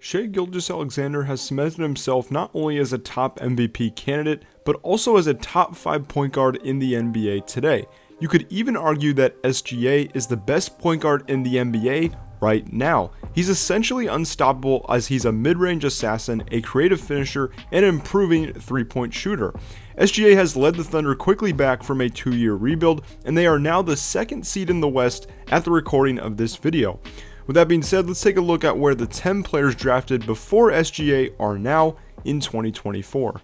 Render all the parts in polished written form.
Shai Gilgeous-Alexander has cemented himself not only as a top MVP candidate, but also as a top 5 point guard in the NBA today. You could even argue that SGA is the best point guard in the NBA right now. He's essentially unstoppable as he's a mid-range assassin, a creative finisher, and an improving three-point shooter. SGA has led the Thunder quickly back from a 2-year rebuild, and they are now the second seed in the West at the recording of this video. With that being said, let's take a look at where the 10 players drafted before SGA are now in 2024.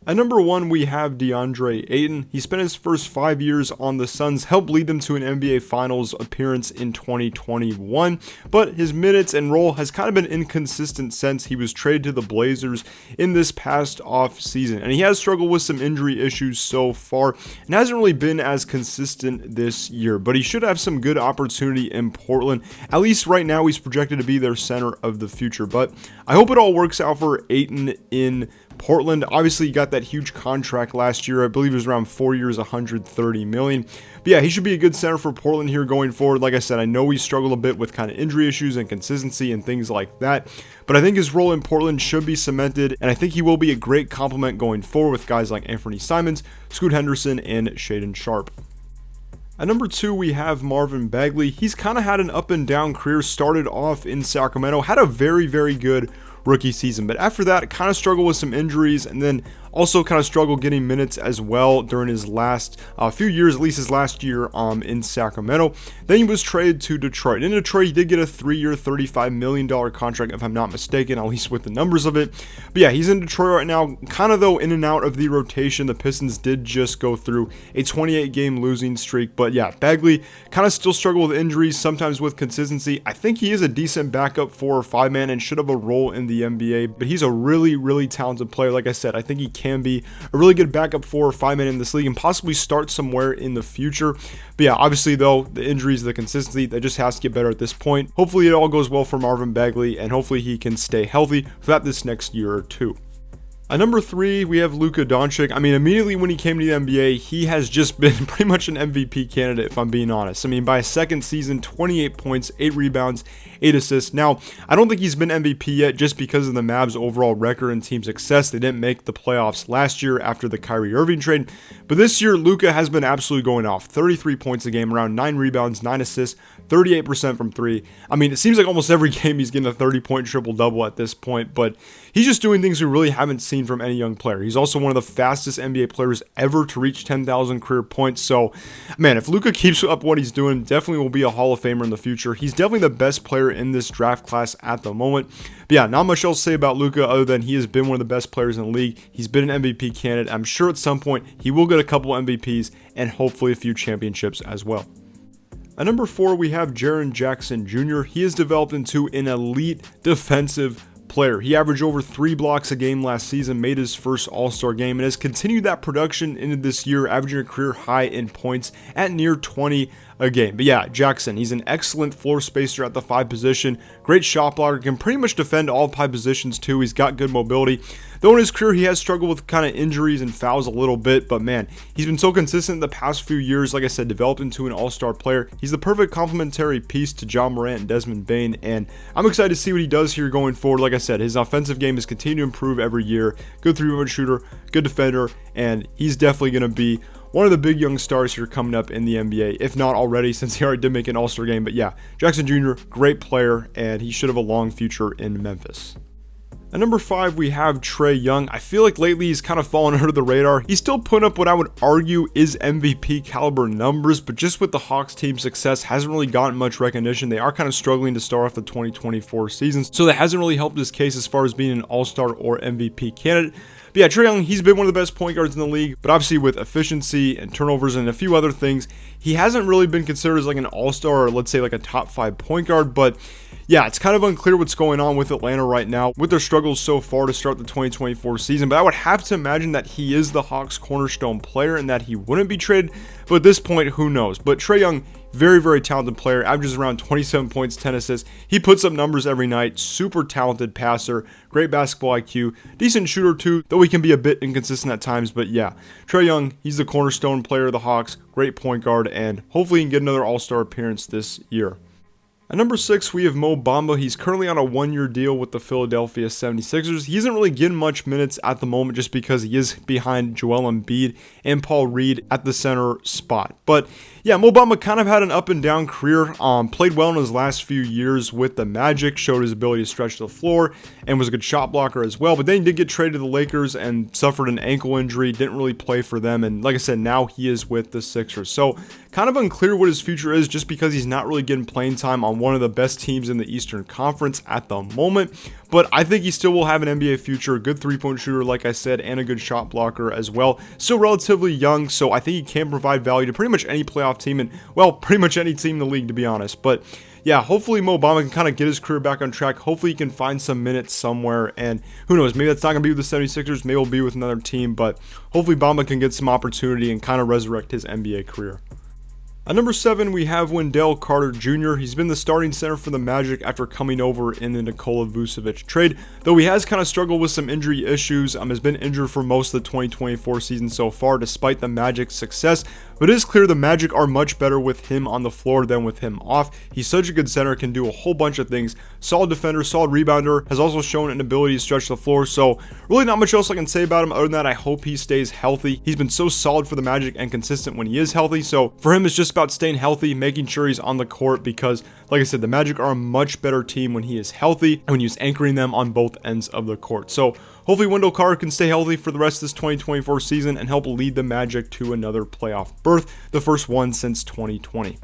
At number 1, we have DeAndre Ayton. He spent his first 5 years on the Suns, helped lead them to an NBA Finals appearance in 2021, but his minutes and role has kind of been inconsistent since he was traded to the Blazers in this past off season, and he has struggled with some injury issues so far and hasn't really been as consistent this year, but he should have some good opportunity in Portland. At least right now he's projected to be their center of the future, but I hope it all works out for Ayton in Portland. Obviously, he got that huge contract last year. I believe it was around 4 years, $130 million. But yeah, he should be a good center for Portland here going forward. Like I said, I know he struggled a bit with kind of injury issues and consistency and things like that, but I think his role in Portland should be cemented, and I think he will be a great complement going forward with guys like Anthony Simons, Scoot Henderson, and Shaedon Sharpe. At number 2, we have Marvin Bagley. He's kind of had an up and down career. Started off in Sacramento, had a very, very good rookie season, but after that kind of struggled with some injuries, and then also kind of struggled getting minutes as well during his last few years, at least his last year in Sacramento. Then he was traded to Detroit. In Detroit, he did get a 3-year, $35 million contract, if I'm not mistaken, at least with the numbers of it. But yeah, he's in Detroit right now, kind of though in and out of the rotation. The Pistons did just go through a 28-game losing streak, but yeah, Bagley kind of still struggled with injuries, sometimes with consistency. I think he is a decent backup for a 5-man and should have a role in the NBA, but he's a really, really talented player. Like I said, I think he can be a really good backup for a 5-man in this league and possibly start somewhere in the future. But yeah, obviously though, the injuries, the consistency, that just has to get better at this point. Hopefully it all goes well for Marvin Bagley, and hopefully he can stay healthy throughout this next year or two. At number 3, we have Luka Doncic. I mean, immediately when he came to the NBA, he has just been pretty much an MVP candidate, if I'm being honest. I mean, by his second season, 28 points, 8 rebounds, 8 assists. Now, I don't think he's been MVP yet just because of the Mavs' overall record and team success. They didn't make the playoffs last year after the Kyrie Irving trade. But this year, Luka has been absolutely going off. 33 points a game, around 9 rebounds, 9 assists, 38% from 3. I mean, it seems like almost every game he's getting a 30-point triple-double at this point, but he's just doing things we really haven't seen from any young player. He's also one of the fastest NBA players ever to reach 10,000 career points. So, man, if Luka keeps up what he's doing, definitely will be a Hall of Famer in the future. He's definitely the best player in this draft class at the moment. But yeah, not much else to say about Luka other than he has been one of the best players in the league. He's been an MVP candidate. I'm sure at some point he will get a couple MVPs and hopefully a few championships as well. At number 4, we have Jaren Jackson Jr. He has developed into an elite defensive player. He averaged over 3 blocks a game last season, made his first All-Star game, and has continued that production into this year, averaging a career high in points at near 20 a game. But yeah, Jackson, he's an excellent floor spacer at the 5 position, great shot blocker, can pretty much defend all 5 positions too. He's got good mobility. Though in his career, he has struggled with kind of injuries and fouls a little bit, but man, he's been so consistent the past few years. Like I said, developed into an all-star player. He's the perfect complementary piece to John Morant and Desmond Bane, and I'm excited to see what he does here going forward. Like I said, his offensive game has continued to improve every year. Good three-point shooter, good defender, and he's definitely going to be one of the big young stars here coming up in the NBA, if not already, since he already did make an all-star game. But yeah, Jackson Jr., great player, and he should have a long future in Memphis. At number 5, we have Trae Young. I feel like lately he's kind of fallen under the radar. He's still putting up what I would argue is MVP caliber numbers, but just with the Hawks team success, hasn't really gotten much recognition. They are kind of struggling to start off the 2024 season, so that hasn't really helped his case as far as being an all-star or MVP candidate. But yeah, Trae Young, he's been one of the best point guards in the league, but obviously with efficiency and turnovers and a few other things, he hasn't really been considered as like an all-star or let's say like a top 5 point guard. But yeah, it's kind of unclear what's going on with Atlanta right now with their struggles so far to start the 2024 season. But I would have to imagine that he is the Hawks' cornerstone player and that he wouldn't be traded. But at this point, who knows? But Trae Young, very, very talented player, averages around 27 points, 10 assists. He puts up numbers every night. Super talented passer, great basketball IQ, decent shooter too, though he can be a bit inconsistent at times. But yeah, Trae Young, he's the cornerstone player of the Hawks, great point guard, and hopefully he can get another All-Star appearance this year. At number 6, we have Mo Bamba. He's currently on a 1-year deal with the Philadelphia 76ers. He isn't really getting much minutes at the moment just because he is behind Joel Embiid and Paul Reed at the center spot. But yeah, Mo Bamba kind of had an up and down career. Played well in his last few years with the Magic, showed his ability to stretch the floor, and was a good shot blocker as well. But then he did get traded to the Lakers and suffered an ankle injury, didn't really play for them. And like I said, now he is with the Sixers. So kind of unclear what his future is just because he's not really getting playing time on one of the best teams in the Eastern Conference at the moment. But I think he still will have an NBA future, a good three-point shooter, like I said, and a good shot blocker as well. Still relatively young, so I think he can provide value to pretty much any playoff team and, well, pretty much any team in the league, to be honest. But yeah, hopefully Mo Bamba can kind of get his career back on track. Hopefully he can find some minutes somewhere, and who knows, maybe that's not going to be with the 76ers, maybe it'll be with another team, but hopefully Bamba can get some opportunity and kind of resurrect his NBA career. At number 7, we have Wendell Carter Jr. He's been the starting center for the Magic after coming over in the Nikola Vucevic trade, though he has kind of struggled with some injury issues. Has been injured for most of the 2024 season so far, despite the Magic's success. But it is clear the Magic are much better with him on the floor than with him off. He's such a good center, can do a whole bunch of things. Solid defender, solid rebounder, has also shown an ability to stretch the floor. So really not much else I can say about him other than that I hope he stays healthy. He's been so solid for the Magic and consistent when he is healthy. So for him, it's just about staying healthy, making sure he's on the court because, like I said, the Magic are a much better team when he is healthy and when he's anchoring them on both ends of the court. So hopefully Wendell Carter can stay healthy for the rest of this 2024 season and help lead the Magic to another playoff berth, the first one since 2020.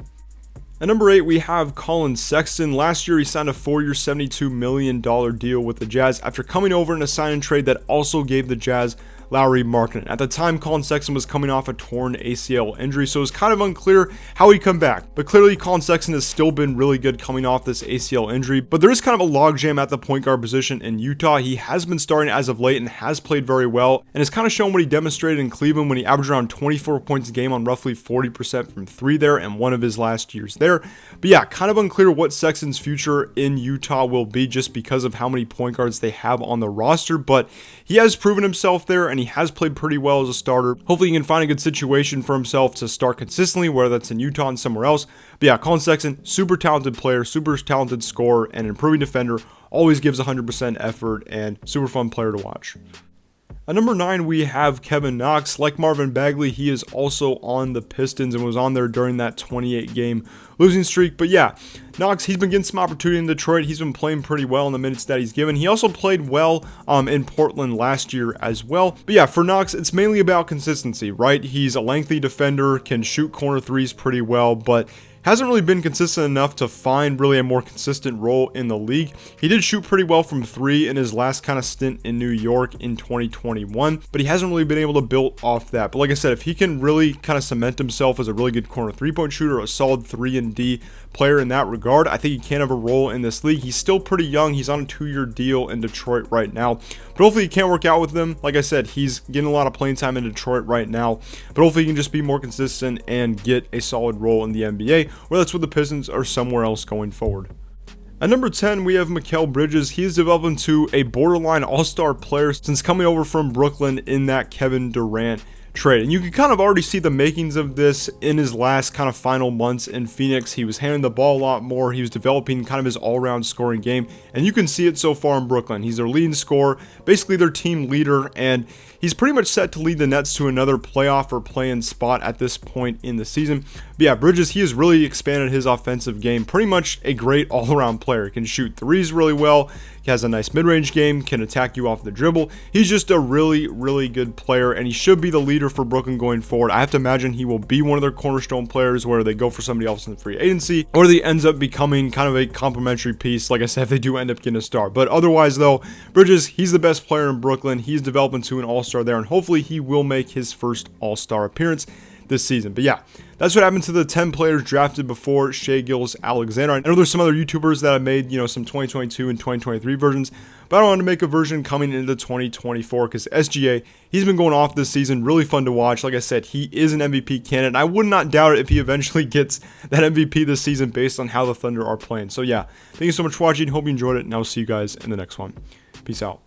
At number 8, we have Colin Sexton. Last year, he signed a 4-year, $72 million deal with the Jazz after coming over in a sign and trade that also gave the Jazz Lauri Markkanen. At the time, Colin Sexton was coming off a torn ACL injury, so it was kind of unclear how he'd come back. But clearly, Colin Sexton has still been really good coming off this ACL injury. But there is kind of a logjam at the point guard position in Utah. He has been starting as of late and has played very well, and has kind of shown what he demonstrated in Cleveland when he averaged around 24 points a game on roughly 40% from 3 there in one of his last years there. But yeah, kind of unclear what Sexton's future in Utah will be just because of how many point guards they have on the roster. But he has proven himself there, and he has played pretty well as a starter. Hopefully he can find a good situation for himself to start consistently, whether that's in Utah and somewhere else. But yeah, Colin Sexton, super talented player, super talented scorer, and improving defender, always gives 100% effort, and super fun player to watch. At number 9, we have Kevin Knox. Like Marvin Bagley, he is also on the Pistons and was on there during that 28-game losing streak. But yeah, Knox, he's been getting some opportunity in Detroit. He's been playing pretty well in the minutes that he's given. He also played well in Portland last year as well. But yeah, for Knox, it's mainly about consistency, right? He's a lengthy defender, can shoot corner threes pretty well, but hasn't really been consistent enough to find really a more consistent role in the league. He did shoot pretty well from 3 in his last kind of stint in New York in 2021, but he hasn't really been able to build off that. But like I said, if he can really kind of cement himself as a really good corner 3-point shooter, a solid 3-and-D player in that regard, I think he can have a role in this league. He's still pretty young. He's on a 2-year deal in Detroit right now, but hopefully he can work out with them. Like I said, he's getting a lot of playing time in Detroit right now, but hopefully he can just be more consistent and get a solid role in the NBA, whether that's with the Pistons or somewhere else going forward. At number 10, we have Mikal Bridges. He has developed into a borderline all-star player since coming over from Brooklyn in that Kevin Durant trade. And you can kind of already see the makings of this in his last kind of final months in Phoenix. He was handling the ball a lot more. He was developing kind of his all-around scoring game. And you can see it so far in Brooklyn. He's their leading scorer, basically their team leader, and he's pretty much set to lead the Nets to another playoff or play-in spot at this point in the season. But yeah, Bridges, he has really expanded his offensive game. Pretty much a great all-around player. He can shoot threes really well. He has a nice mid-range game, can attack you off the dribble. He's just a really, really good player, and he should be the leader for Brooklyn going forward. I have to imagine he will be one of their cornerstone players, where they go for somebody else in the free agency, or he ends up becoming kind of a complimentary piece, like I said, if they do end up getting a star. But otherwise, though, Bridges, he's the best player in Brooklyn. He's developed into an all-star there, and hopefully he will make his first all-star appearance this season. But yeah, that's what happened to the 10 players drafted before Shai Gilgeous-Alexander. I know there's some other YouTubers that have made, some 2022 and 2023 versions, but I wanted to make a version coming into 2024 because SGA, he's been going off this season. Really fun to watch. Like I said, he is an MVP candidate. I would not doubt it if he eventually gets that MVP this season based on how the Thunder are playing. So yeah, thank you so much for watching. Hope you enjoyed it, and I'll see you guys in the next one. Peace out.